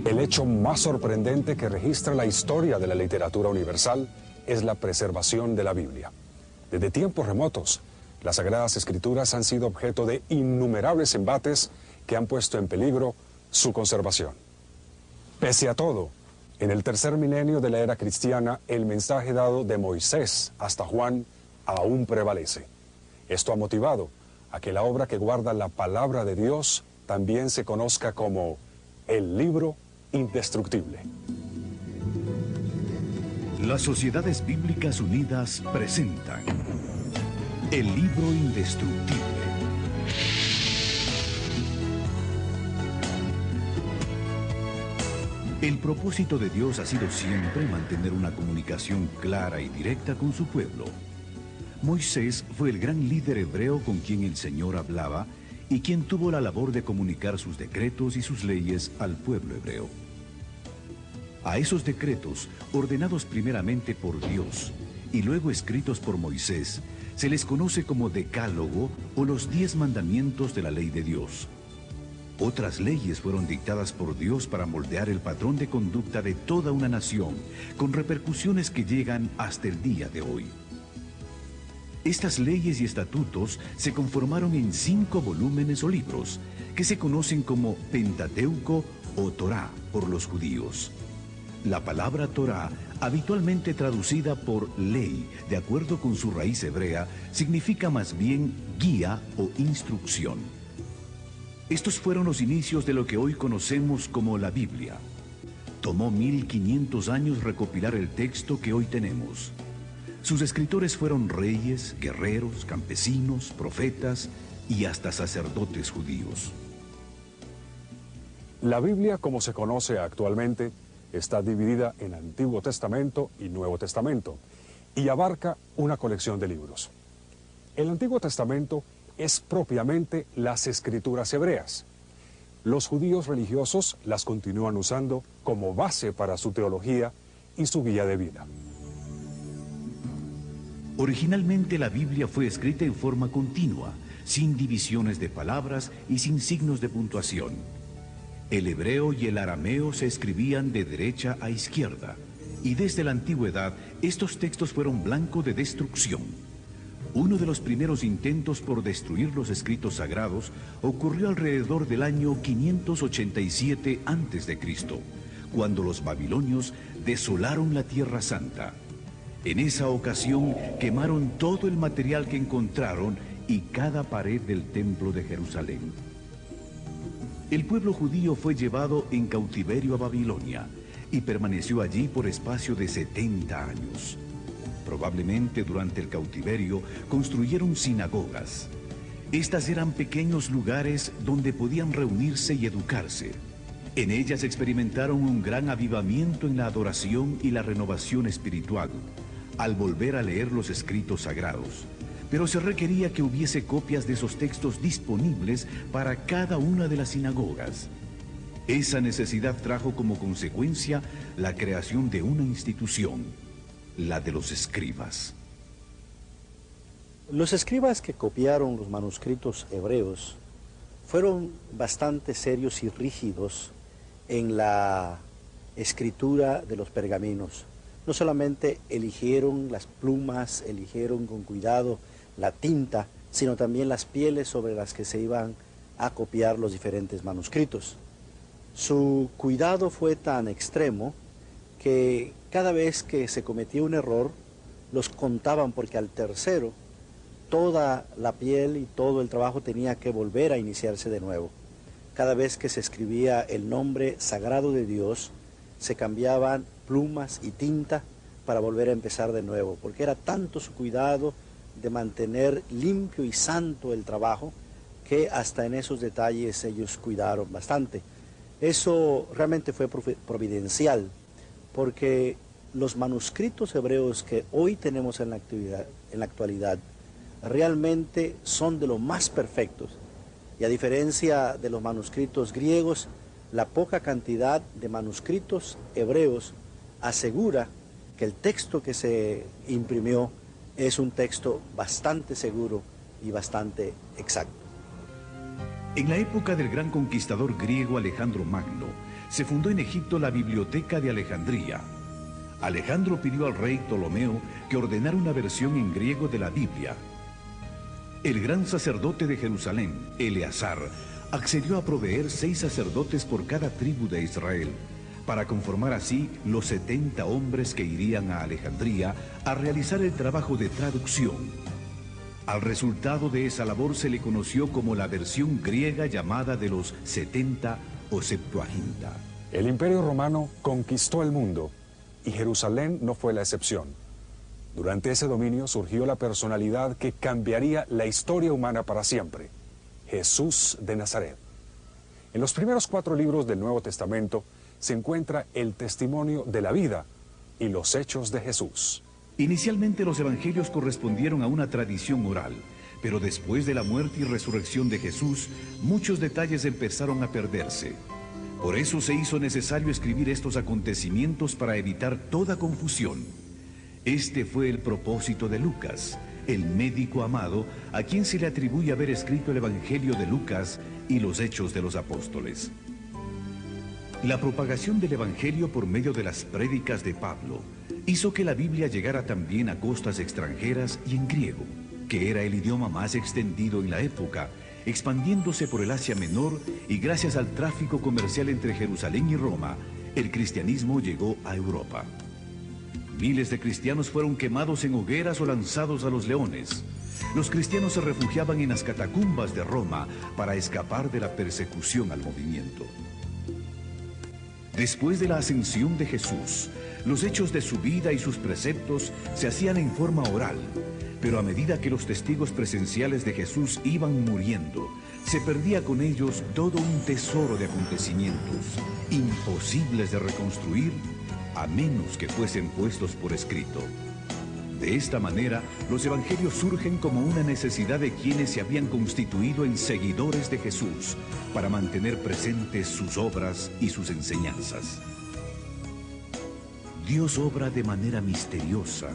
El hecho más sorprendente que registra la historia de la literatura universal es la preservación de la Biblia. Desde tiempos remotos, las Sagradas Escrituras han sido objeto de innumerables embates que han puesto en peligro su conservación. Pese a todo, en el tercer milenio de la era cristiana, el mensaje dado de Moisés hasta Juan aún prevalece. Esto ha motivado a que la obra que guarda la palabra de Dios también se conozca como el libro indestructible. Las Sociedades Bíblicas Unidas presentan el libro indestructible. El propósito de Dios ha sido siempre mantener una comunicación clara y directa con su pueblo. Moisés fue el gran líder hebreo con quien el Señor hablaba y quien tuvo la labor de comunicar sus decretos y sus leyes al pueblo hebreo. A esos decretos, ordenados primeramente por Dios y luego escritos por Moisés, se les conoce como Decálogo o los 10 mandamientos de la ley de Dios. Otras leyes fueron dictadas por Dios para moldear el patrón de conducta de toda una nación, con repercusiones que llegan hasta el día de hoy. Estas leyes y estatutos se conformaron en 5 volúmenes o libros, que se conocen como Pentateuco o Torá por los judíos. La palabra Torá, habitualmente traducida por ley, de acuerdo con su raíz hebrea, significa más bien guía o instrucción. Estos fueron los inicios de lo que hoy conocemos como la Biblia. Tomó 1500 años recopilar el texto que hoy tenemos. Sus escritores fueron reyes, guerreros, campesinos, profetas y hasta sacerdotes judíos. La Biblia, como se conoce actualmente, está dividida en Antiguo Testamento y Nuevo Testamento y abarca una colección de libros. El Antiguo Testamento es propiamente las escrituras hebreas. Los judíos religiosos las continúan usando como base para su teología y su guía de vida. Originalmente la Biblia fue escrita en forma continua, sin divisiones de palabras y sin signos de puntuación. El hebreo y el arameo se escribían de derecha a izquierda, y desde la antigüedad estos textos fueron blanco de destrucción. Uno de los primeros intentos por destruir los escritos sagrados ocurrió alrededor del año 587 a.C., cuando los babilonios desolaron la Tierra Santa. En esa ocasión quemaron todo el material que encontraron y cada pared del templo de Jerusalén. El pueblo judío fue llevado en cautiverio a Babilonia y permaneció allí por espacio de 70 años. Probablemente durante el cautiverio construyeron sinagogas. Estas eran pequeños lugares donde podían reunirse y educarse. En ellas experimentaron un gran avivamiento en la adoración y la renovación espiritual, al volver a leer los escritos sagrados. Pero se requería que hubiese copias de esos textos disponibles para cada una de las sinagogas. Esa necesidad trajo como consecuencia la creación de una institución, la de los escribas. Los escribas que copiaron los manuscritos hebreos fueron bastante serios y rígidos en la escritura de los pergaminos. No solamente eligieron las plumas, eligieron con cuidado la tinta, sino también las pieles sobre las que se iban a copiar los diferentes manuscritos. Su cuidado fue tan extremo que cada vez que se cometía un error, los contaban, porque al tercero toda la piel y todo el trabajo tenía que volver a iniciarse de nuevo. Cada vez que se escribía el nombre sagrado de Dios, se cambiaban plumas y tinta para volver a empezar de nuevo, porque era tanto su cuidado de mantener limpio y santo el trabajo, que hasta en esos detalles ellos cuidaron bastante. Eso realmente fue providencial, porque los manuscritos hebreos que hoy tenemos en la actualidad realmente son de los más perfectos, y a diferencia de los manuscritos griegos, la poca cantidad de manuscritos hebreos asegura que el texto que se imprimió es un texto bastante seguro y bastante exacto. En la época del gran conquistador griego Alejandro Magno, se fundó en Egipto la Biblioteca de Alejandría. Alejandro pidió al rey Ptolomeo que ordenara una versión en griego de la Biblia. El gran sacerdote de Jerusalén, Eleazar, accedió a proveer 6 sacerdotes por cada tribu de Israel, para conformar así los 70 hombres que irían a Alejandría a realizar el trabajo de traducción. Al resultado de esa labor se le conoció como la versión griega llamada de los 70 o Septuaginta. El Imperio Romano conquistó el mundo y Jerusalén no fue la excepción. Durante ese dominio surgió la personalidad que cambiaría la historia humana para siempre: Jesús de Nazaret. En los primeros 4 libros del Nuevo Testamento se encuentra el testimonio de la vida y los hechos de Jesús. Inicialmente los evangelios correspondieron a una tradición oral, pero después de la muerte y resurrección de Jesús, muchos detalles empezaron a perderse. Por eso se hizo necesario escribir estos acontecimientos para evitar toda confusión. Este fue el propósito de Lucas, el médico amado, a quien se le atribuye haber escrito el Evangelio de Lucas y los Hechos de los Apóstoles. La propagación del Evangelio por medio de las prédicas de Pablo hizo que la Biblia llegara también a costas extranjeras y en griego, que era el idioma más extendido en la época, expandiéndose por el Asia Menor, y gracias al tráfico comercial entre Jerusalén y Roma, el cristianismo llegó a Europa. Miles de cristianos fueron quemados en hogueras o lanzados a los leones. Los cristianos se refugiaban en las catacumbas de Roma para escapar de la persecución al movimiento. Después de la ascensión de Jesús, los hechos de su vida y sus preceptos se hacían en forma oral, pero a medida que los testigos presenciales de Jesús iban muriendo, se perdía con ellos todo un tesoro de acontecimientos, imposibles de reconstruir, a menos que fuesen puestos por escrito. De esta manera, los evangelios surgen como una necesidad de quienes se habían constituido en seguidores de Jesús, para mantener presentes sus obras y sus enseñanzas. Dios obra de manera misteriosa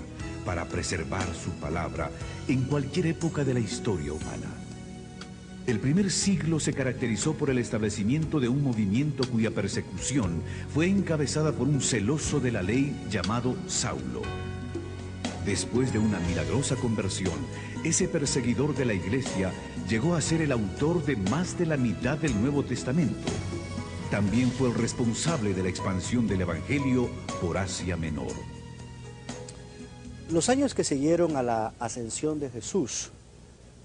para preservar su palabra en cualquier época de la historia humana. El primer siglo se caracterizó por el establecimiento de un movimiento cuya persecución fue encabezada por un celoso de la ley llamado Saulo. Después de una milagrosa conversión, ese perseguidor de la iglesia llegó a ser el autor de más de la mitad del Nuevo Testamento. También fue el responsable de la expansión del Evangelio por Asia Menor. Los años que siguieron a la ascensión de Jesús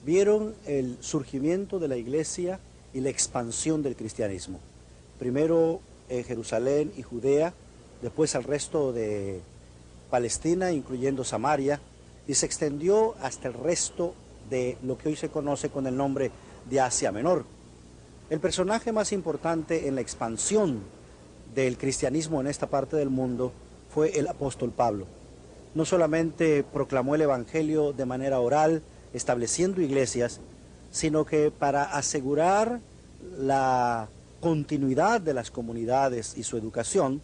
vieron el surgimiento de la iglesia y la expansión del cristianismo. Primero en Jerusalén y Judea, después al resto de Palestina, incluyendo Samaria, y se extendió hasta el resto de lo que hoy se conoce con el nombre de Asia Menor. El personaje más importante en la expansión del cristianismo en esta parte del mundo fue el apóstol Pablo. No solamente proclamó el evangelio de manera oral, estableciendo iglesias, sino que para asegurar la continuidad de las comunidades y su educación,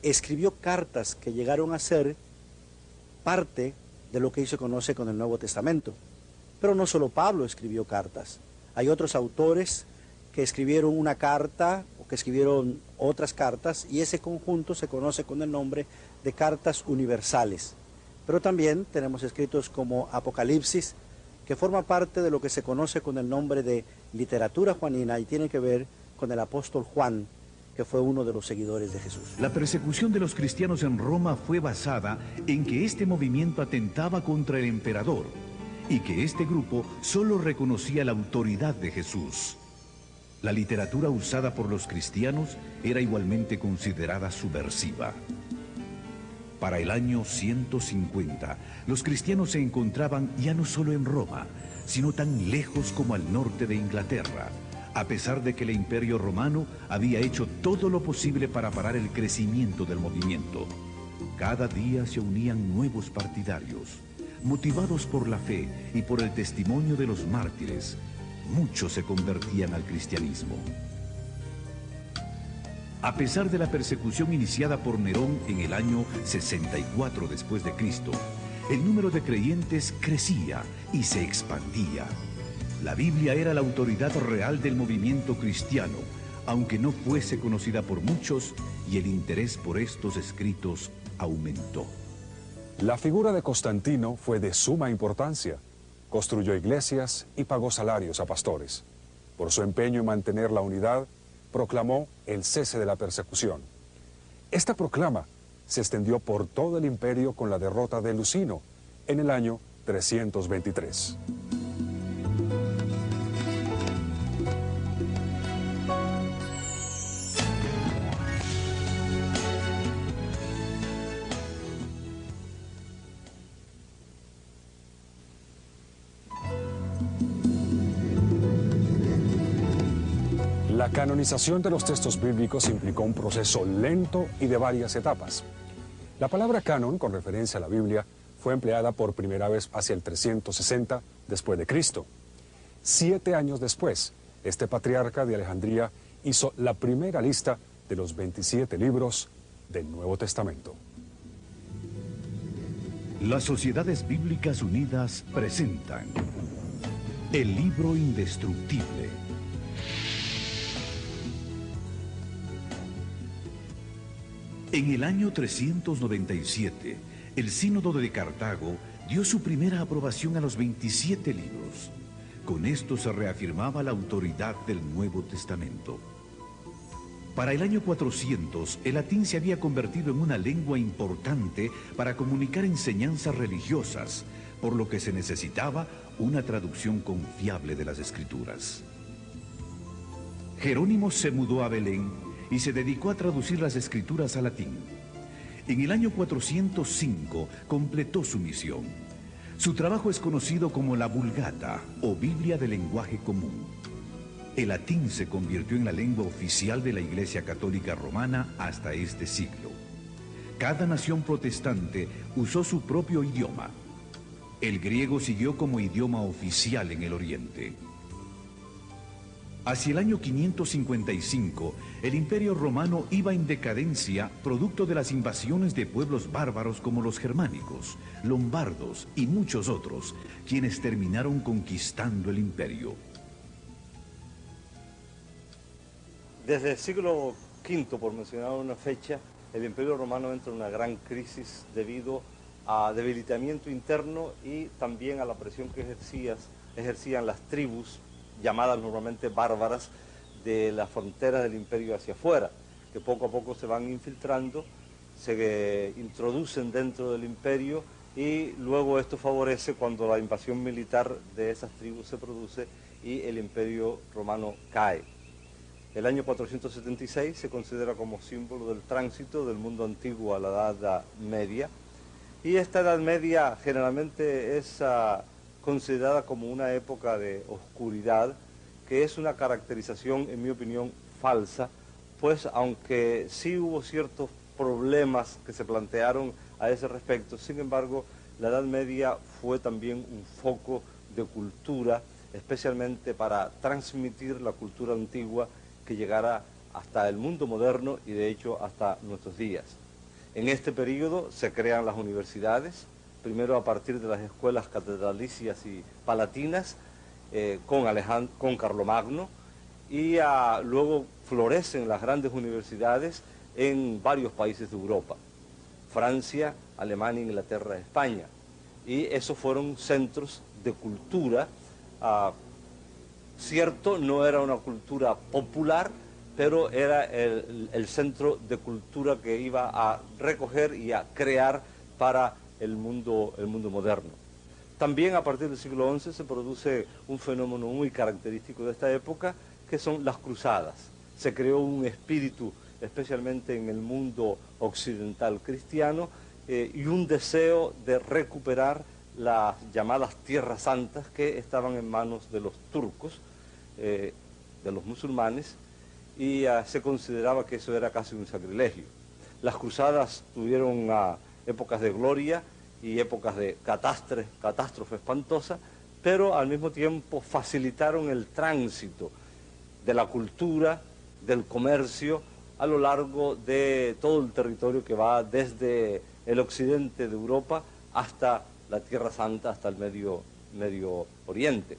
escribió cartas que llegaron a ser parte de lo que hoy se conoce con el Nuevo Testamento. Pero no solo Pablo escribió cartas, hay otros autores que escribieron una carta o que escribieron otras cartas, y ese conjunto se conoce con el nombre de cartas universales. Pero también tenemos escritos como Apocalipsis, que forma parte de lo que se conoce con el nombre de literatura juanina y tiene que ver con el apóstol Juan, que fue uno de los seguidores de Jesús. La persecución de los cristianos en Roma fue basada en que este movimiento atentaba contra el emperador y que este grupo solo reconocía la autoridad de Jesús. La literatura usada por los cristianos era igualmente considerada subversiva. Para el año 150, los cristianos se encontraban ya no solo en Roma, sino tan lejos como al norte de Inglaterra, a pesar de que el Imperio Romano había hecho todo lo posible para parar el crecimiento del movimiento. Cada día se unían nuevos partidarios. Motivados por la fe y por el testimonio de los mártires, muchos se convertían al cristianismo. A pesar de la persecución iniciada por Nerón en el año 64 después de Cristo, el número de creyentes crecía y se expandía. La Biblia era la autoridad real del movimiento cristiano, aunque no fuese conocida por muchos, y el interés por estos escritos aumentó. La figura de Constantino fue de suma importancia. Construyó iglesias y pagó salarios a pastores. Por su empeño en mantener la unidad, proclamó el cese de la persecución. Esta proclama se extendió por todo el imperio con la derrota de Lucino en el año 323. La canonización de los textos bíblicos implicó un proceso lento y de varias etapas. La palabra canon, con referencia a la Biblia, fue empleada por primera vez hacia el 360 después de Cristo. 7 años después, este patriarca de Alejandría hizo la primera lista de los 27 libros del Nuevo Testamento. Las Sociedades Bíblicas Unidas presentan el libro indestructible. En el año 397, el Sínodo de Cartago dio su primera aprobación a los 27 libros. Con esto se reafirmaba la autoridad del Nuevo Testamento. Para el año 400, el latín se había convertido en una lengua importante para comunicar enseñanzas religiosas, por lo que se necesitaba una traducción confiable de las Escrituras. Jerónimo se mudó a Belén y se dedicó a traducir las Escrituras al latín. En el año 405 completó su misión. Su trabajo es conocido como la Vulgata, o Biblia de lenguaje común. El latín se convirtió en la lengua oficial de la Iglesia Católica Romana hasta este siglo. Cada nación protestante usó su propio idioma. El griego siguió como idioma oficial en el Oriente. Hacia el año 555, el Imperio Romano iba en decadencia producto de las invasiones de pueblos bárbaros como los germánicos, lombardos y muchos otros, quienes terminaron conquistando el imperio. Desde el siglo V, por mencionar una fecha, el Imperio Romano entra en una gran crisis debido a debilitamiento interno y también a la presión que ejercían las tribus llamadas normalmente bárbaras de las fronteras del imperio hacia afuera, que poco a poco se van infiltrando, se introducen dentro del imperio y luego esto favorece cuando la invasión militar de esas tribus se produce y el Imperio Romano cae. El año 476 se considera como símbolo del tránsito del mundo antiguo a la Edad Media, y esta Edad Media generalmente es considerada como una época de oscuridad, que es una caracterización, en mi opinión, falsa, pues aunque sí hubo ciertos problemas que se plantearon a ese respecto, sin embargo, la Edad Media fue también un foco de cultura, especialmente para transmitir la cultura antigua que llegara hasta el mundo moderno y de hecho hasta nuestros días. En este periodo se crean las universidades, primero a partir de las escuelas catedralicias y palatinas, con Carlomagno, y luego florecen las grandes universidades en varios países de Europa, Francia, Alemania, Inglaterra, España, y esos fueron centros de cultura. Cierto, no era una cultura popular, pero era el centro de cultura que iba a recoger y a crear para el mundo moderno. También a partir del siglo XI se produce un fenómeno muy característico de esta época, que son las cruzadas. Se creó un espíritu, especialmente en el mundo occidental cristiano, y un deseo de recuperar las llamadas tierras santas que estaban en manos de los turcos, de los musulmanes, y se consideraba que eso era casi un sacrilegio. Las cruzadas tuvieron épocas de gloria y épocas de catástrofe espantosa, pero al mismo tiempo facilitaron el tránsito de la cultura, del comercio, a lo largo de todo el territorio que va desde el occidente de Europa hasta la Tierra Santa, hasta el Medio Oriente.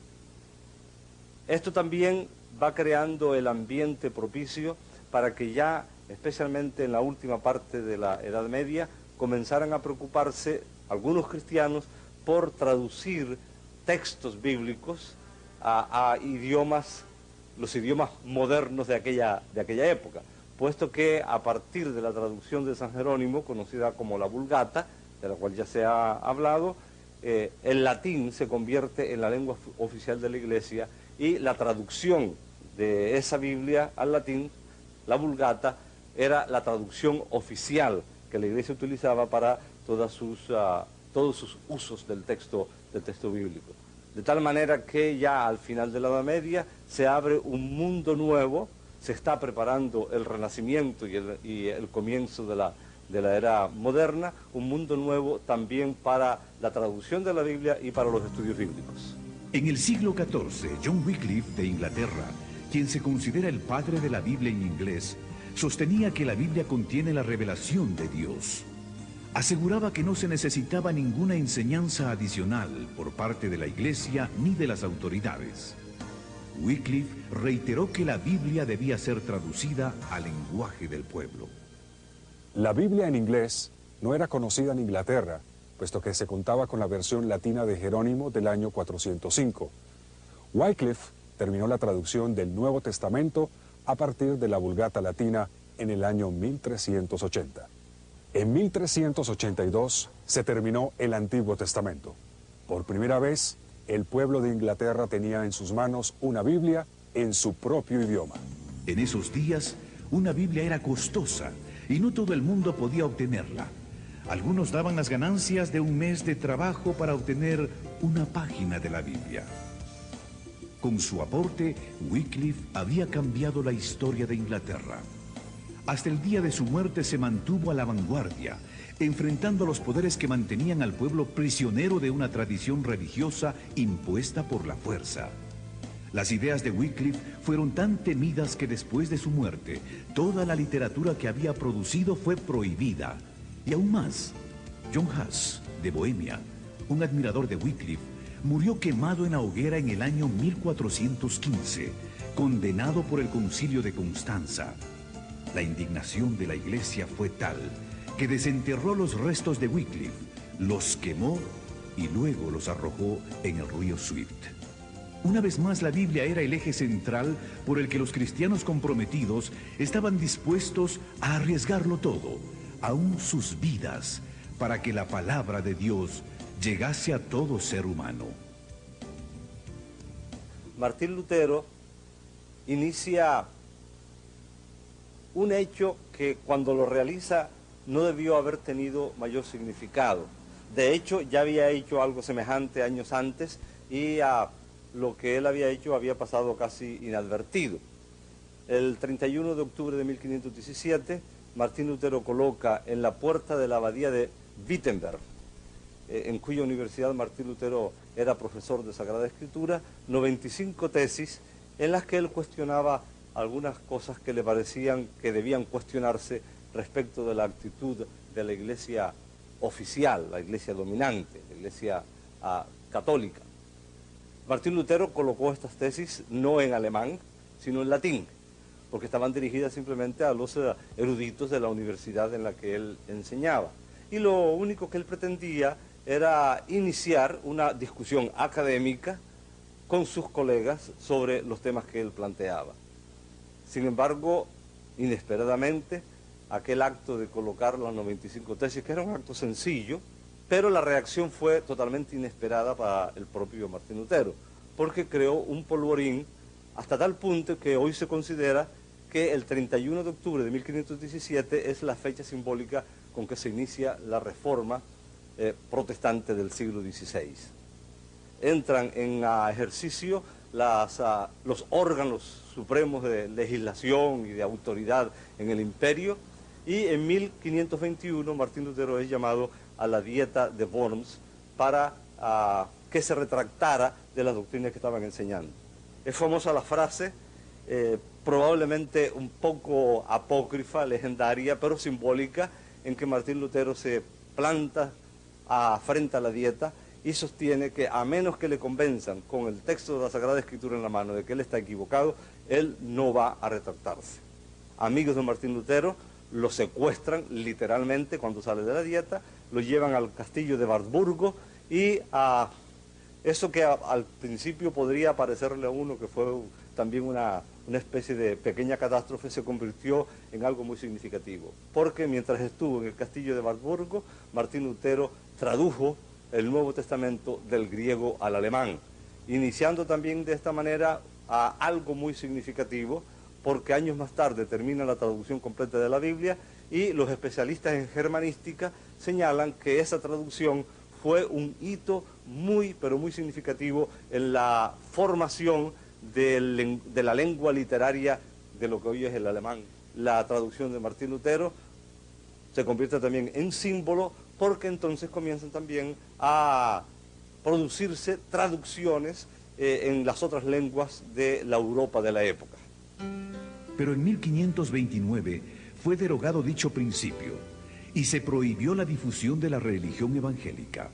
Esto también va creando el ambiente propicio para que ya, especialmente en la última parte de la Edad Media, comenzaran a preocuparse algunos cristianos por traducir textos bíblicos a idiomas, los idiomas modernos de aquella época, puesto que a partir de la traducción de San Jerónimo, conocida como la Vulgata, de la cual ya se ha hablado, el latín se convierte en la lengua oficial de la Iglesia, y la traducción de esa Biblia al latín, la Vulgata, era la traducción oficial que la Iglesia utilizaba para todos sus usos del texto bíblico. De tal manera que ya al final de la Edad Media se abre un mundo nuevo, se está preparando el Renacimiento y el comienzo de la era moderna, un mundo nuevo también para la traducción de la Biblia y para los estudios bíblicos. En el siglo XIV, John Wycliffe de Inglaterra, quien se considera el padre de la Biblia en inglés, sostenía que la Biblia contiene la revelación de Dios. Aseguraba que no se necesitaba ninguna enseñanza adicional por parte de la Iglesia ni de las autoridades. Wycliffe reiteró que la Biblia debía ser traducida al lenguaje del pueblo. La Biblia en inglés no era conocida en Inglaterra, puesto que se contaba con la versión latina de Jerónimo del año 405. Wycliffe terminó la traducción del Nuevo Testamento a partir de la Vulgata latina en el año 1380. En 1382 se terminó el Antiguo Testamento. Por primera vez, el pueblo de Inglaterra tenía en sus manos una Biblia en su propio idioma. En esos días, una Biblia era costosa y no todo el mundo podía obtenerla. Algunos daban las ganancias de un mes de trabajo para obtener una página de la Biblia. Con su aporte, Wycliffe había cambiado la historia de Inglaterra. Hasta el día de su muerte se mantuvo a la vanguardia, enfrentando a los poderes que mantenían al pueblo prisionero de una tradición religiosa impuesta por la fuerza. Las ideas de Wycliffe fueron tan temidas que después de su muerte, toda la literatura que había producido fue prohibida. Y aún más, John Huss, de Bohemia, un admirador de Wycliffe, murió quemado en la hoguera en el año 1415, condenado por el Concilio de Constanza. La indignación de la Iglesia fue tal que desenterró los restos de Wycliffe, los quemó y luego los arrojó en el río Swift. Una vez más, la Biblia era el eje central por el que los cristianos comprometidos estaban dispuestos a arriesgarlo todo, aún sus vidas, para que la palabra de Dios llegase a todo ser humano. Martín Lutero inicia un hecho que cuando lo realiza no debió haber tenido mayor significado. De hecho, ya había hecho algo semejante años antes y lo que él había hecho había pasado casi inadvertido. El 31 de octubre de 1517, Martín Lutero coloca en la puerta de la abadía de Wittenberg, en cuya universidad Martín Lutero era profesor de Sagrada Escritura, 95 tesis en las que él cuestionaba algunas cosas que le parecían que debían cuestionarse respecto de la actitud de la Iglesia oficial, la Iglesia dominante, la Iglesia católica. Martín Lutero colocó estas tesis no en alemán, sino en latín, porque estaban dirigidas simplemente a los eruditos de la universidad en la que él enseñaba. Y lo único que él pretendía era iniciar una discusión académica con sus colegas sobre los temas que él planteaba. Sin embargo, inesperadamente, aquel acto de colocar las 95 tesis, que era un acto sencillo, pero la reacción fue totalmente inesperada para el propio Martín Lutero, porque creó un polvorín hasta tal punto que hoy se considera que el 31 de octubre de 1517 es la fecha simbólica con que se inicia la reforma protestante del siglo XVI. Entran en ejercicio los órganos supremos de legislación y de autoridad en el imperio, y en 1521 Martín Lutero es llamado a la Dieta de Worms para que se retractara de las doctrinas que estaban enseñando. Es famosa la frase, probablemente un poco apócrifa, legendaria, pero simbólica, en que Martín Lutero se planta frente a la Dieta y sostiene que a menos que le convenzan con el texto de la Sagrada Escritura en la mano de que él está equivocado, él no va a retractarse. Amigos de Martín Lutero lo secuestran literalmente cuando sale de la dieta, lo llevan al castillo de Wartburgo y a eso que al principio podría parecerle a uno que fue también una especie de pequeña catástrofe, se convirtió en algo muy significativo. Porque mientras estuvo en el castillo de Wartburgo, Martín Lutero tradujo el Nuevo Testamento del griego al alemán, iniciando también de esta manera a algo muy significativo, porque años más tarde termina la traducción completa de la Biblia y los especialistas en germanística señalan que esa traducción fue un hito muy, pero muy significativo en la formación de la lengua literaria de lo que hoy es el alemán. La traducción de Martín Lutero se convierte también en símbolo porque entonces comienzan también a producirse traducciones en las otras lenguas de la Europa de la época. Pero en 1529 fue derogado dicho principio y se prohibió la difusión de la religión evangélica.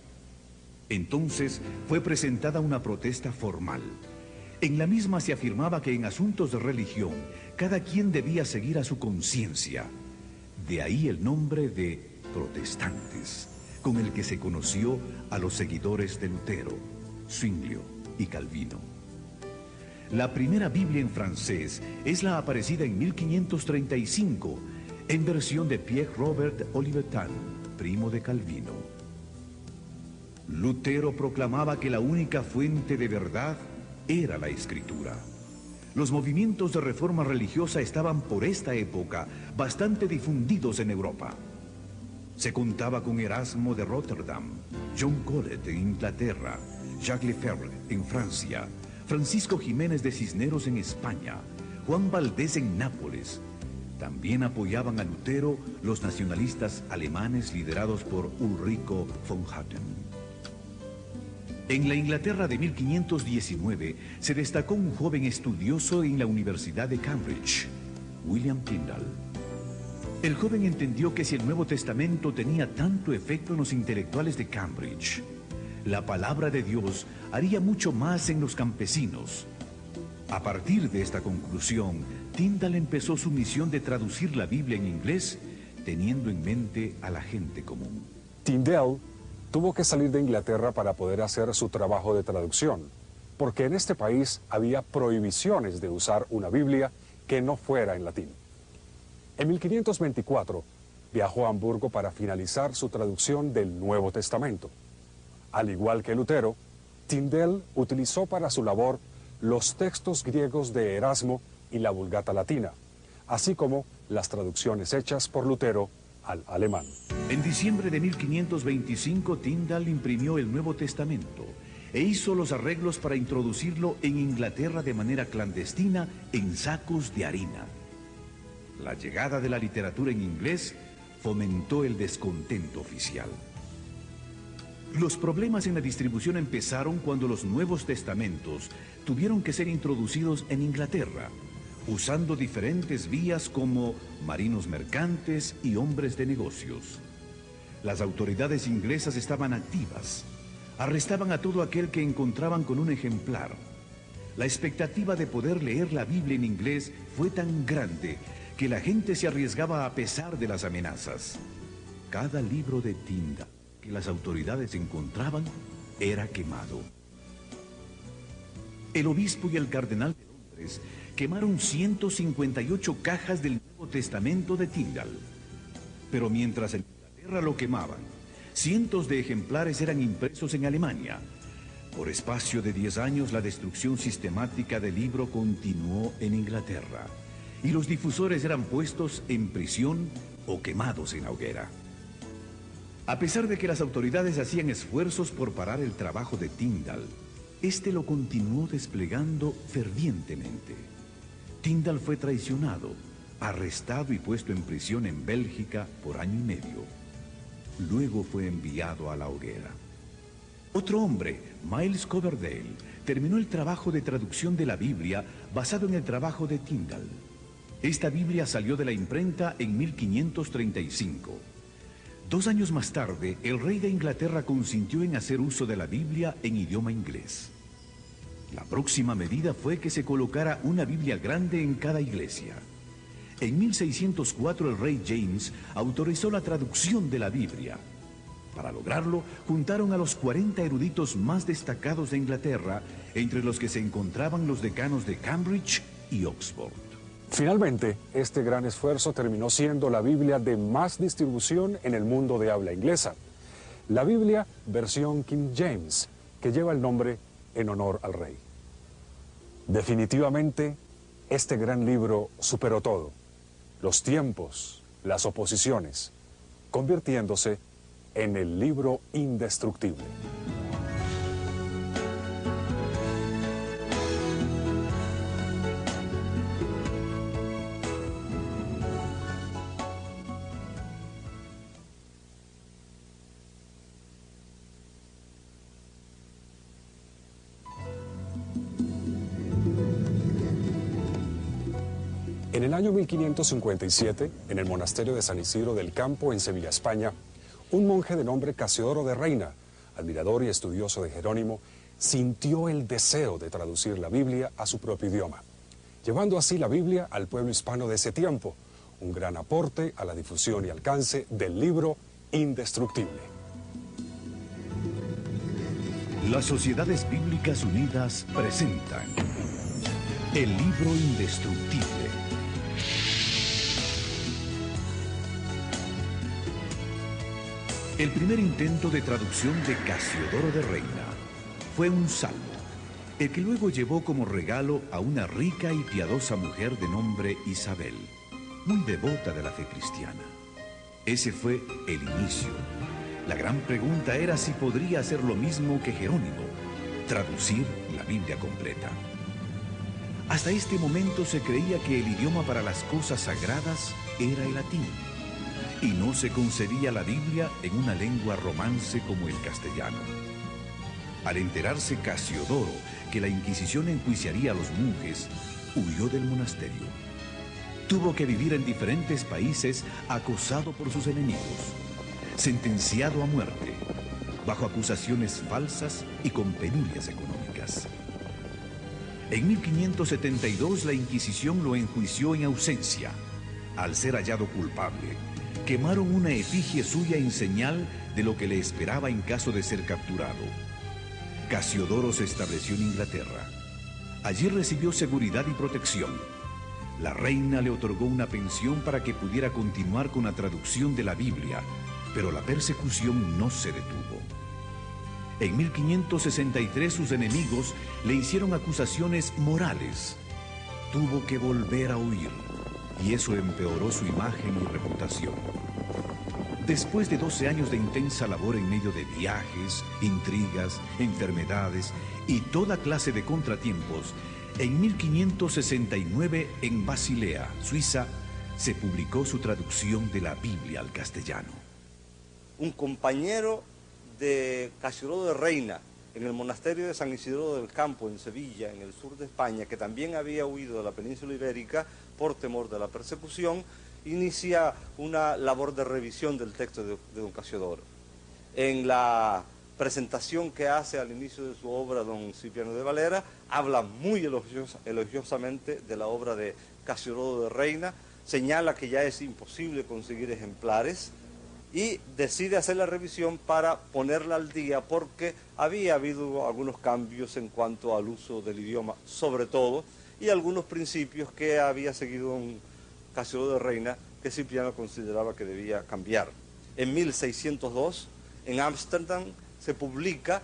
Entonces fue presentada una protesta formal. En la misma se afirmaba que en asuntos de religión cada quien debía seguir a su conciencia. De ahí el nombre de protestantes, con el que se conoció a los seguidores de Lutero, Zwinglio y Calvino. La primera Biblia en francés es la aparecida en 1535, en versión de Pierre Robert Olivetan, primo de Calvino. Lutero proclamaba que la única fuente de verdad era la Escritura. Los movimientos de reforma religiosa estaban por esta época bastante difundidos en Europa. Se contaba con Erasmo de Rotterdam, John Colet en Inglaterra, Jacques Lefebvre en Francia, Francisco Jiménez de Cisneros en España, Juan Valdés en Nápoles. También apoyaban a Lutero los nacionalistas alemanes liderados por Ulrico von Hutten. En la Inglaterra de 1519 se destacó un joven estudioso en la Universidad de Cambridge, William Tyndale. El joven entendió que si el Nuevo Testamento tenía tanto efecto en los intelectuales de Cambridge, la palabra de Dios haría mucho más en los campesinos. A partir de esta conclusión, Tyndale empezó su misión de traducir la Biblia en inglés, teniendo en mente a la gente común. Tyndale tuvo que salir de Inglaterra para poder hacer su trabajo de traducción, porque en este país había prohibiciones de usar una Biblia que no fuera en latín. En 1524 viajó a Hamburgo para finalizar su traducción del Nuevo Testamento. Al igual que Lutero, Tyndale utilizó para su labor los textos griegos de Erasmo y la Vulgata latina, así como las traducciones hechas por Lutero al alemán. En diciembre de 1525, Tyndale imprimió el Nuevo Testamento e hizo los arreglos para introducirlo en Inglaterra de manera clandestina en sacos de harina. La llegada de la literatura en inglés fomentó el descontento oficial. Los problemas en la distribución empezaron cuando los Nuevos Testamentos tuvieron que ser introducidos en Inglaterra, usando diferentes vías como marinos mercantes y hombres de negocios. Las autoridades inglesas estaban activas. Arrestaban a todo aquel que encontraban con un ejemplar. La expectativa de poder leer la Biblia en inglés fue tan grande que la gente se arriesgaba a pesar de las amenazas. Cada libro de Tyndale que las autoridades encontraban era quemado. El obispo y el cardenal de Londres quemaron 158 cajas del Nuevo Testamento de Tyndale. Pero mientras en Inglaterra lo quemaban, cientos de ejemplares eran impresos en Alemania. Por espacio de 10 años, la destrucción sistemática del libro continuó en Inglaterra, y los difusores eran puestos en prisión o quemados en la hoguera. A pesar de que las autoridades hacían esfuerzos por parar el trabajo de Tyndale, este lo continuó desplegando fervientemente. Tyndale fue traicionado, arrestado y puesto en prisión en Bélgica por año y medio. Luego fue enviado a la hoguera. Otro hombre, Miles Coverdale, terminó el trabajo de traducción de la Biblia basado en el trabajo de Tyndale. Esta Biblia salió de la imprenta en 1535. 2 años más tarde, el rey de Inglaterra consintió en hacer uso de la Biblia en idioma inglés. La próxima medida fue que se colocara una Biblia grande en cada iglesia. En 1604 el rey James autorizó la traducción de la Biblia. Para lograrlo, juntaron a los 40 eruditos más destacados de Inglaterra, entre los que se encontraban los decanos de Cambridge y Oxford. Finalmente, este gran esfuerzo terminó siendo la Biblia de más distribución en el mundo de habla inglesa. La Biblia versión King James, que lleva el nombre en honor al rey. Definitivamente, este gran libro superó todo, los tiempos, las oposiciones, convirtiéndose en el libro indestructible. En el año 1557, en el monasterio de San Isidro del Campo, en Sevilla, España, un monje de nombre Casiodoro de Reina, admirador y estudioso de Jerónimo, sintió el deseo de traducir la Biblia a su propio idioma, llevando así la Biblia al pueblo hispano de ese tiempo, un gran aporte a la difusión y alcance del libro indestructible. Las Sociedades Bíblicas Unidas presentan el libro indestructible. El primer intento de traducción de Casiodoro de Reina fue un salmo, el que luego llevó como regalo a una rica y piadosa mujer de nombre Isabel, muy devota de la fe cristiana. Ese fue el inicio. La gran pregunta era si podría hacer lo mismo que Jerónimo, traducir la Biblia completa. Hasta este momento se creía que el idioma para las cosas sagradas era el latín, y no se concebía la Biblia en una lengua romance como el castellano. Al enterarse Casiodoro que la Inquisición enjuiciaría a los monjes, huyó del monasterio. Tuvo que vivir en diferentes países acosado por sus enemigos, sentenciado a muerte, bajo acusaciones falsas y con penurias económicas. En 1572 la Inquisición lo enjuició en ausencia. Al ser hallado culpable, quemaron una efigie suya en señal de lo que le esperaba en caso de ser capturado. Casiodoro se estableció en Inglaterra. Allí recibió seguridad y protección. La reina le otorgó una pensión para que pudiera continuar con la traducción de la Biblia, pero la persecución no se detuvo. En 1563 sus enemigos le hicieron acusaciones morales. Tuvo que volver a huir, y eso empeoró su imagen y reputación. Después de 12 años de intensa labor en medio de viajes, intrigas, enfermedades y toda clase de contratiempos, en 1569 en Basilea, Suiza, se publicó su traducción de la Biblia al castellano. Un compañero de Casiodoro de Reina en el monasterio de San Isidro del Campo, en Sevilla, en el sur de España, que también había huido de la península ibérica por temor de la persecución, inicia una labor de revisión del texto de don Casiodoro. En la presentación que hace al inicio de su obra don Cipriano de Valera, habla muy elogiosamente de la obra de Casiodoro de Reina, señala que ya es imposible conseguir ejemplares, y decide hacer la revisión para ponerla al día porque había habido algunos cambios en cuanto al uso del idioma, sobre todo, y algunos principios que había seguido un Casiodoro de Reina que Cipriano consideraba que debía cambiar. En 1602, en Ámsterdam, se publica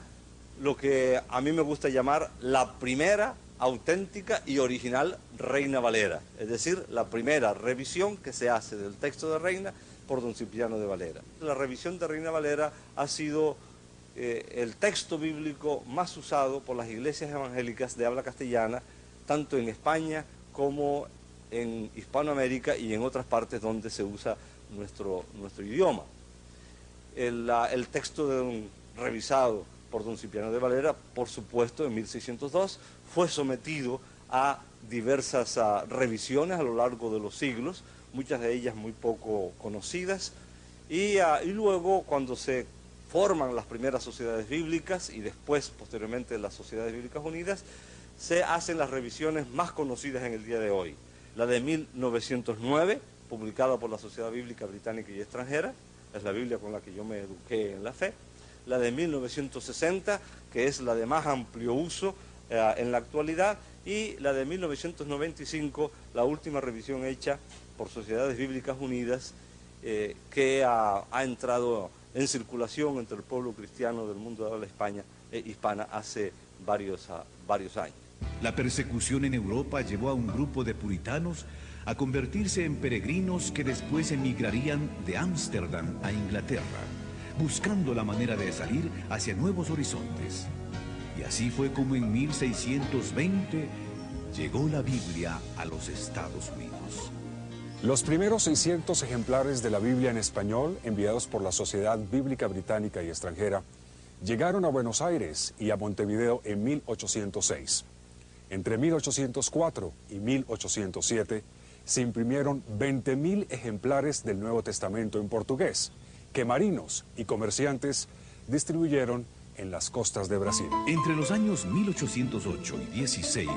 lo que a mí me gusta llamar la primera auténtica y original Reina Valera, es decir, la primera revisión que se hace del texto de Reina por don Cipriano de Valera. La revisión de Reina Valera ha sido el texto bíblico más usado por las iglesias evangélicas de habla castellana, tanto en España como en Hispanoamérica y en otras partes donde se usa nuestro idioma. El texto revisado por don Cipriano de Valera, por supuesto, en 1602, fue sometido a diversas revisiones a lo largo de los siglos, muchas de ellas muy poco conocidas, y luego cuando se forman las primeras sociedades bíblicas y después, posteriormente, las Sociedades Bíblicas Unidas, se hacen las revisiones más conocidas en el día de hoy. La de 1909, publicada por la Sociedad Bíblica Británica y Extranjera, es la Biblia con la que yo me eduqué en la fe. La de 1960, que es la de más amplio uso en la actualidad, y la de 1995, la última revisión hecha por Sociedades Bíblicas Unidas, que ha entrado en circulación entre el pueblo cristiano del mundo de habla hispana hace varios años. La persecución en Europa llevó a un grupo de puritanos a convertirse en peregrinos que después emigrarían de Ámsterdam a Inglaterra, buscando la manera de salir hacia nuevos horizontes. Y así fue como en 1620 llegó la Biblia a los Estados Unidos. Los primeros 600 ejemplares de la Biblia en español, enviados por la Sociedad Bíblica Británica y Extranjera, llegaron a Buenos Aires y a Montevideo en 1806. Entre 1804 y 1807 se imprimieron 20.000 ejemplares del Nuevo Testamento en portugués, que marinos y comerciantes distribuyeron en las costas de Brasil. Entre los años 1808 y 16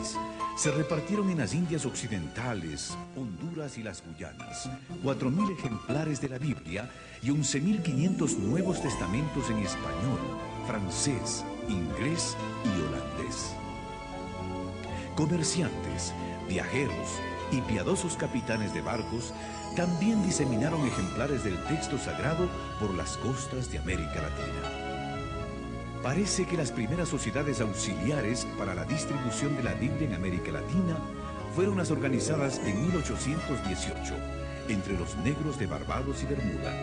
se repartieron en las Indias Occidentales, Honduras y las Guyanas 4.000 ejemplares de la Biblia y 11.500 Nuevos Testamentos en español, francés, inglés y holandés. Comerciantes, viajeros y piadosos capitanes de barcos también diseminaron ejemplares del texto sagrado por las costas de América Latina. Parece que las primeras sociedades auxiliares para la distribución de la Biblia en América Latina fueron las organizadas en 1818 entre los negros de Barbados y Bermuda.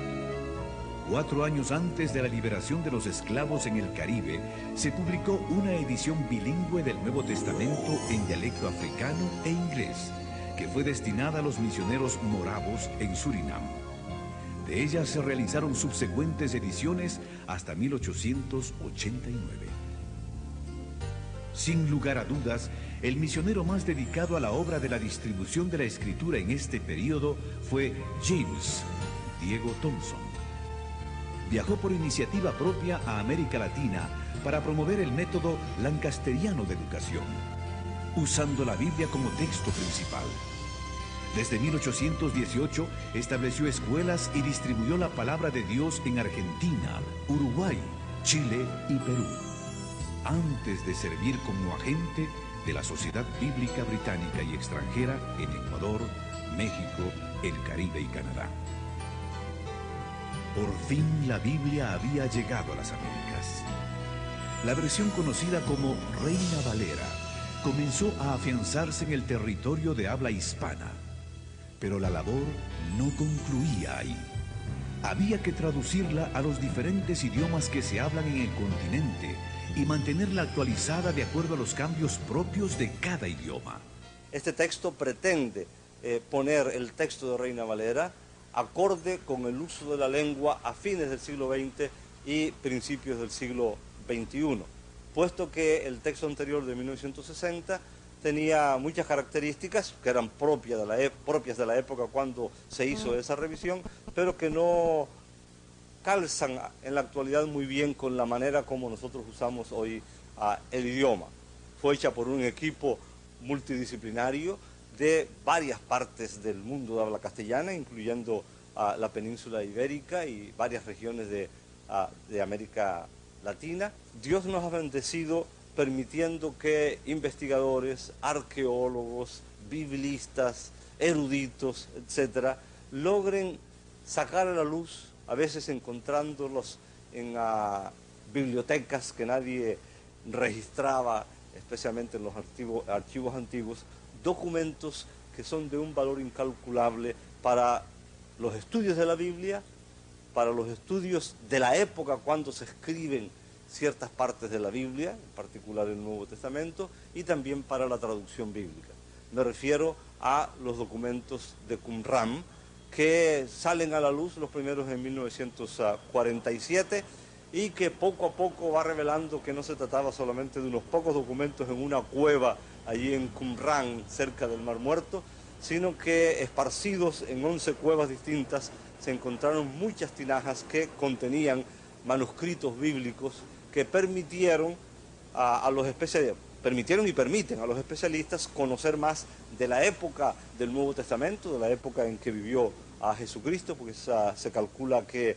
4 años antes de la liberación de los esclavos en el Caribe, se publicó una edición bilingüe del Nuevo Testamento en dialecto africano e inglés, que fue destinada a los misioneros moravos en Surinam. De ella se realizaron subsecuentes ediciones hasta 1889. Sin lugar a dudas, el misionero más dedicado a la obra de la distribución de la Escritura en este periodo fue James Diego Thompson. Viajó por iniciativa propia a América Latina para promover el método lancasteriano de educación, usando la Biblia como texto principal. Desde 1818 estableció escuelas y distribuyó la palabra de Dios en Argentina, Uruguay, Chile y Perú, antes de servir como agente de la Sociedad Bíblica Británica y Extranjera en Ecuador, México, el Caribe y Canadá. Por fin la Biblia había llegado a las Américas. La versión conocida como Reina Valera comenzó a afianzarse en el territorio de habla hispana. Pero la labor no concluía ahí. Había que traducirla a los diferentes idiomas que se hablan en el continente y mantenerla actualizada de acuerdo a los cambios propios de cada idioma. Este texto pretende poner el texto de Reina Valera acorde con el uso de la lengua a fines del siglo XX y principios del siglo XXI, puesto que el texto anterior de 1960 tenía muchas características que eran propias de la época cuando se hizo esa revisión, pero que no calzan en la actualidad muy bien con la manera como nosotros usamos hoy el idioma. Fue hecha por un equipo multidisciplinario de varias partes del mundo de habla castellana, incluyendo la península ibérica y varias regiones de América Latina. Dios nos ha bendecido permitiendo que investigadores, arqueólogos, biblistas, eruditos, etcétera, logren sacar a la luz, a veces encontrándolos en bibliotecas que nadie registraba, especialmente en los archivos antiguos, documentos que son de un valor incalculable para los estudios de la Biblia, para los estudios de la época cuando se escriben ciertas partes de la Biblia, en particular el Nuevo Testamento, y también para la traducción bíblica. Me refiero a los documentos de Qumran, que salen a la luz los primeros en 1947 y que poco a poco va revelando que no se trataba solamente de unos pocos documentos en una cueva allí en Qumran, cerca del Mar Muerto, sino que esparcidos en 11 cuevas distintas se encontraron muchas tinajas que contenían manuscritos bíblicos que permitieron a los especialistas, permitieron y permiten a los especialistas conocer más de la época del Nuevo Testamento, de la época en que vivió a Jesucristo, porque se calcula que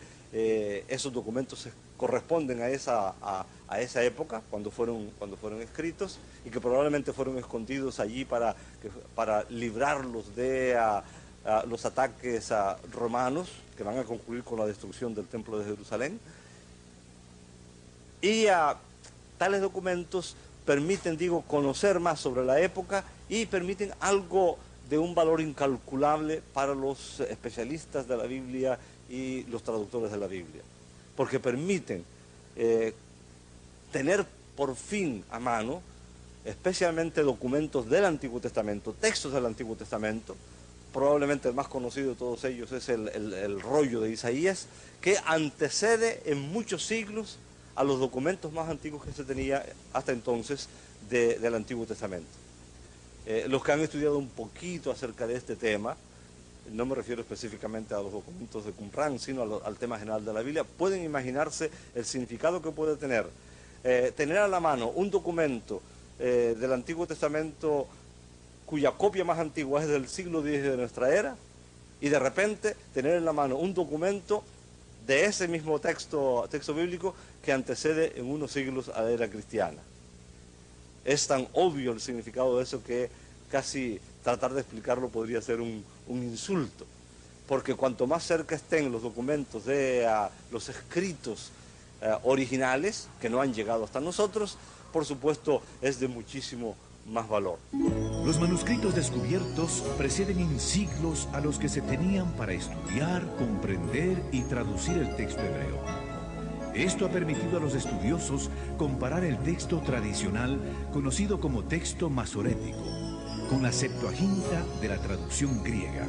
esos documentos corresponden a esa época, cuando fueron escritos, y que probablemente fueron escondidos allí para librarlos de los ataques romanos, que van a concluir con la destrucción del Templo de Jerusalén. Y tales documentos permiten, conocer más sobre la época y permiten algo de un valor incalculable para los especialistas de la Biblia y los traductores de la Biblia, porque permiten tener por fin a mano, especialmente documentos del Antiguo Testamento, textos del Antiguo Testamento. Probablemente el más conocido de todos ellos es el rollo de Isaías, que antecede en muchos siglos a los documentos más antiguos que se tenía hasta entonces del Antiguo Testamento. Los que han estudiado un poquito acerca de este tema, no me refiero específicamente a los documentos de Qumran, sino al tema general de la Biblia, pueden imaginarse el significado que puede tener a la mano un documento del Antiguo Testamento cuya copia más antigua es del siglo X de nuestra era, y de repente tener en la mano un documento de ese mismo texto bíblico que antecede en unos siglos a la era cristiana. Es tan obvio el significado de eso que casi tratar de explicarlo podría ser un insulto, porque cuanto más cerca estén los documentos de los escritos originales, que no han llegado hasta nosotros, por supuesto es de muchísimo más valor. Los manuscritos descubiertos preceden en siglos a los que se tenían para estudiar, comprender y traducir el texto hebreo. Esto ha permitido a los estudiosos comparar el texto tradicional, conocido como texto masorético, con la Septuaginta de la traducción griega.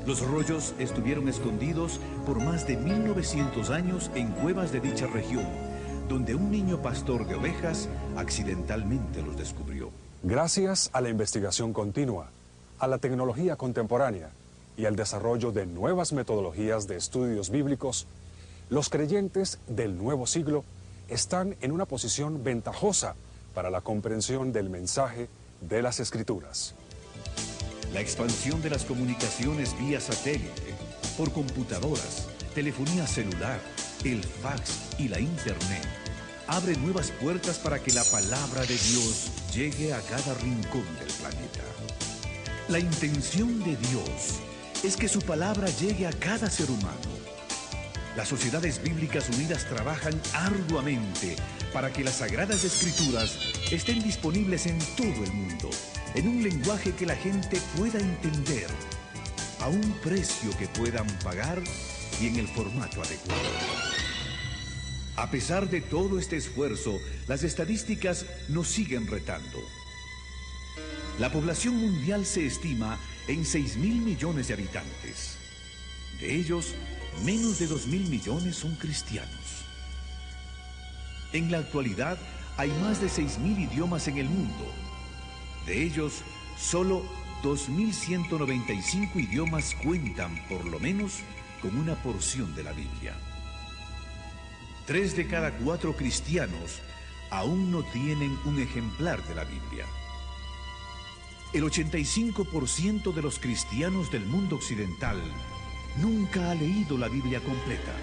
Los rollos estuvieron escondidos por más de 1900 años en cuevas de dicha región, donde un niño pastor de ovejas accidentalmente los descubrió. Gracias a la investigación continua, a la tecnología contemporánea y al desarrollo de nuevas metodologías de estudios bíblicos, los creyentes del nuevo siglo están en una posición ventajosa para la comprensión del mensaje de las Escrituras. La expansión de las comunicaciones vía satélite, por computadoras, telefonía celular, el fax y la internet abre nuevas puertas para que la palabra de Dios llegue a cada rincón del planeta. La intención de Dios es que su palabra llegue a cada ser humano. Las Sociedades Bíblicas Unidas trabajan arduamente para que las Sagradas Escrituras estén disponibles en todo el mundo, en un lenguaje que la gente pueda entender, a un precio que puedan pagar y en el formato adecuado. A pesar de todo este esfuerzo, las estadísticas nos siguen retando. La población mundial se estima en 6.000 millones de habitantes. De ellos, menos de 2.000 millones son cristianos. En la actualidad, hay más de 6.000 idiomas en el mundo. De ellos, solo 2.195 idiomas cuentan, por lo menos, con una porción de la Biblia. 3 de cada 4 cristianos aún no tienen un ejemplar de la Biblia. El 85% de los cristianos del mundo occidental nunca ha leído la Biblia completa.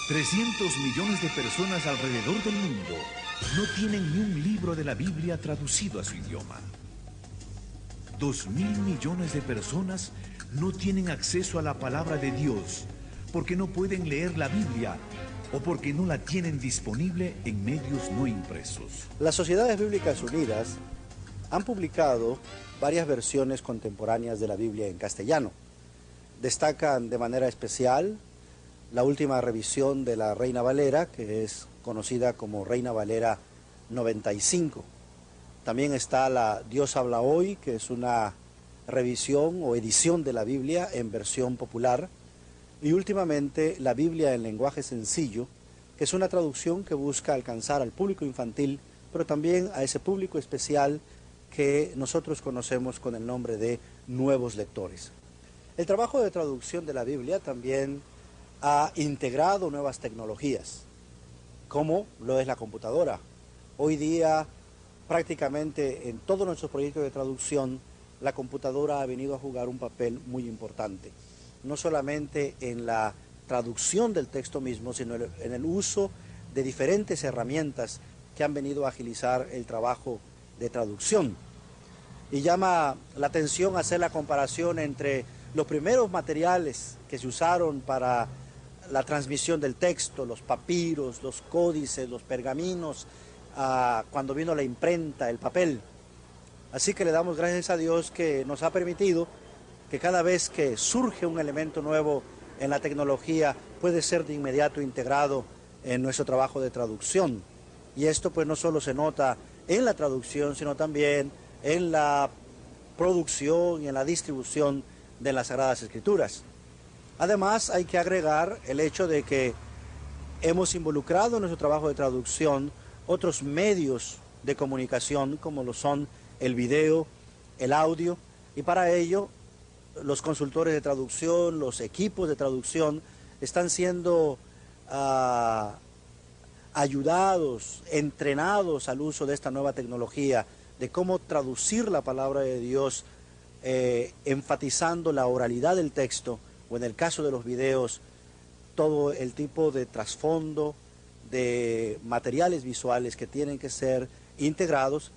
300 millones de personas alrededor del mundo no tienen ni un libro de la Biblia traducido a su idioma. 2.000 millones de personas no tienen acceso a la palabra de Dios porque no pueden leer la Biblia o porque no la tienen disponible en medios no impresos. Las Sociedades Bíblicas Unidas han publicado varias versiones contemporáneas de la Biblia en castellano. Destacan de manera especial la última revisión de la Reina Valera, que es conocida como Reina Valera 95. También está la Dios habla hoy, que es una revisión o edición de la Biblia en versión popular. Y últimamente la Biblia en lenguaje sencillo, que es una traducción que busca alcanzar al público infantil, pero también a ese público especial que nosotros conocemos con el nombre de nuevos lectores. El trabajo de traducción de la Biblia también ha integrado nuevas tecnologías, como lo es la computadora. Hoy día, prácticamente en todos nuestros proyectos de traducción, la computadora ha venido a jugar un papel muy importante, no solamente en la traducción del texto mismo, sino en el uso de diferentes herramientas que han venido a agilizar el trabajo de traducción. Y llama la atención hacer la comparación entre los primeros materiales que se usaron para la transmisión del texto, los papiros, los códices, los pergaminos, cuando vino la imprenta, el papel. Así que le damos gracias a Dios que nos ha permitido que cada vez que surge un elemento nuevo en la tecnología puede ser de inmediato integrado en nuestro trabajo de traducción. Y esto pues no solo se nota en la traducción, sino también en la producción y en la distribución de las Sagradas Escrituras. Además hay que agregar el hecho de que hemos involucrado en nuestro trabajo de traducción otros medios de comunicación como lo son el video, el audio, y para ello los consultores de traducción, los equipos de traducción están siendo ayudados, entrenados al uso de esta nueva tecnología, de cómo traducir la palabra de Dios, enfatizando la oralidad del texto, o en el caso de los videos, todo el tipo de trasfondo, de materiales visuales que tienen que ser integrados,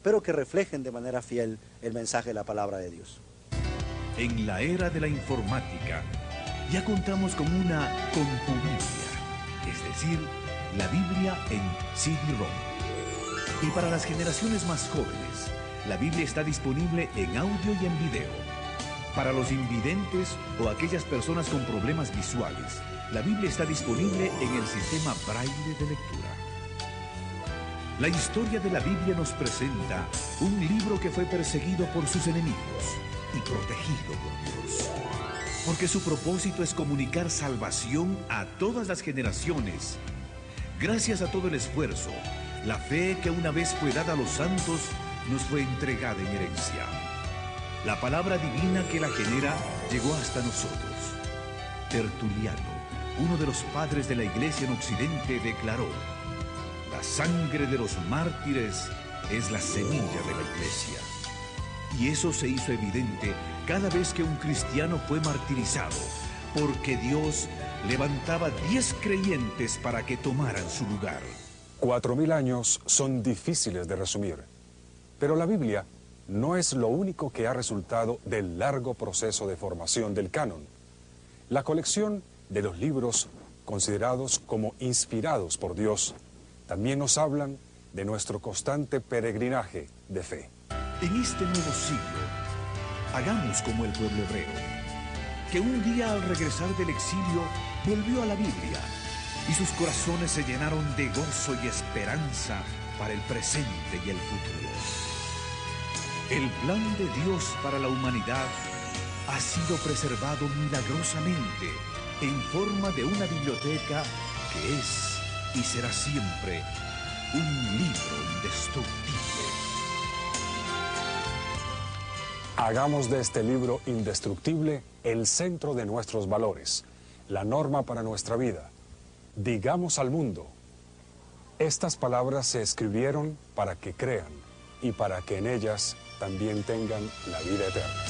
pero que reflejen de manera fiel el mensaje de la palabra de Dios. En la era de la informática, ya contamos con una compubiblia, es decir, la Biblia en CD-ROM. Y para las generaciones más jóvenes, la Biblia está disponible en audio y en video. Para los invidentes o aquellas personas con problemas visuales, la Biblia está disponible en el sistema Braille de lectura. La historia de la Biblia nos presenta un libro que fue perseguido por sus enemigos y protegido por Dios. Porque su propósito es comunicar salvación a todas las generaciones. Gracias a todo el esfuerzo, la fe que una vez fue dada a los santos nos fue entregada en herencia. La palabra divina que la genera llegó hasta nosotros. Tertuliano, uno de los padres de la Iglesia en Occidente, declaró: la sangre de los mártires es la semilla de la Iglesia. Y eso se hizo evidente cada vez que un cristiano fue martirizado, porque Dios levantaba 10 creyentes para que tomaran su lugar. 4000 años son difíciles de resumir, pero la Biblia no es lo único que ha resultado del largo proceso de formación del canon. La colección de los libros considerados como inspirados por Dios también nos hablan de nuestro constante peregrinaje de fe. En este nuevo siglo, hagamos como el pueblo hebreo, que un día al regresar del exilio volvió a la Biblia y sus corazones se llenaron de gozo y esperanza para el presente y el futuro. El plan de Dios para la humanidad ha sido preservado milagrosamente en forma de una biblioteca que es y será siempre un libro indestructible. Hagamos de este libro indestructible el centro de nuestros valores, la norma para nuestra vida. Digamos al mundo: estas palabras se escribieron para que crean y para que en ellas también tengan la vida eterna.